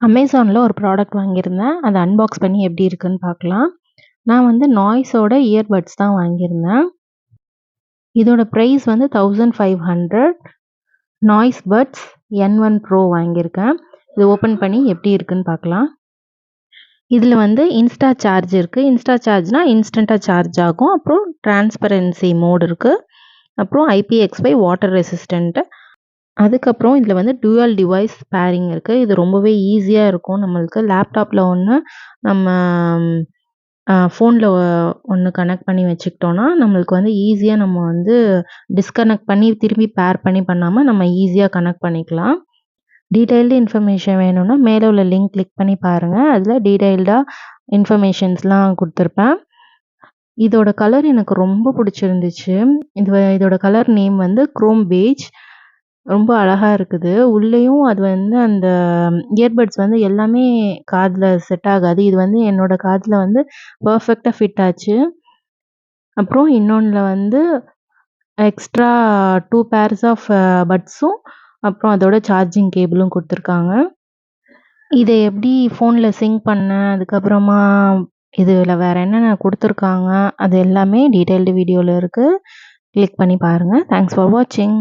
அமேசானில் ஒரு ப்ராடக்ட் வாங்கியிருந்தேன். அதை அன்பாக்ஸ் பண்ணி எப்படி இருக்குன்னு பார்க்கலாம். நான் வந்து நாய்ஸோட இயர்பட்ஸ் தான் வாங்கியிருந்தேன். இதோட ப்ரைஸ் வந்து 1500. நாய்ஸ் பட்ஸ் N1 Pro வாங்கியிருக்கேன். இது ஓப்பன் பண்ணி எப்படி இருக்குன்னு பார்க்கலாம். இதில் வந்து இன்ஸ்டா சார்ஜ் இருக்குது. இன்ஸ்டா சார்ஜ்னால் இன்ஸ்டண்ட்டாக சார்ஜ் ஆகும். அப்புறம் டிரான்ஸ்பரன்சி மோட் இருக்குது. அப்புறம் IPX5 வாட்டர் ரெசிஸ்டண்ட்டு. அதுக்கப்புறம் இதில் வந்து டூயல் டிவைஸ் பேரிங் இருக்குது. இது ரொம்பவே ஈஸியாக இருக்கும் நம்மளுக்கு. லேப்டாப்பில் ஒன்று, நம்ம ஃபோனில் ஒன்று கனெக்ட் பண்ணி வச்சுக்கிட்டோன்னா நம்மளுக்கு வந்து ஈஸியாக நம்ம வந்து டிஸ்கனெக்ட் பண்ணி திரும்பி பேர் பண்ணி பண்ணாமல் நம்ம ஈஸியாக கனெக்ட் பண்ணிக்கலாம். டீட்டெயில்டு இன்ஃபர்மேஷன் வேணும்னா மேலே உள்ள லிங்க் கிளிக் பண்ணி பாருங்கள். அதில் டீட்டெயில்டாக இன்ஃபர்மேஷன்ஸ்லாம் கொடுத்துருப்பேன். இதோட கலர் எனக்கு ரொம்ப பிடிச்சிருந்துச்சு. இதோட கலர் நேம் வந்து குரோம் பேஜ். ரொம்ப அழகாக இருக்குது. உள்ளேயும் அது வந்து அந்த இயர்பட்ஸ் வந்து எல்லாமே காதில் செட் ஆகாது. இது வந்து என்னோடய காதில் வந்து பர்ஃபெக்டாக ஃபிட் ஆச்சு. அப்புறம் இன்னொன்றில் வந்து எக்ஸ்ட்ரா 2 பேர்ஸ் ஆஃப் பட்ஸும் அப்புறம் அதோட சார்ஜிங் கேபிளும் கொடுத்துருக்காங்க. இதை எப்படி ஃபோனில் சிங்க் பண்ண, அதுக்கப்புறமா இதில் வேறு என்னென்ன கொடுத்துருக்காங்க அது எல்லாமே டீட்டெயில்டு வீடியோவில் இருக்குது. கிளிக் பண்ணி பாருங்கள். தேங்க்ஸ் ஃபார் வாட்சிங்.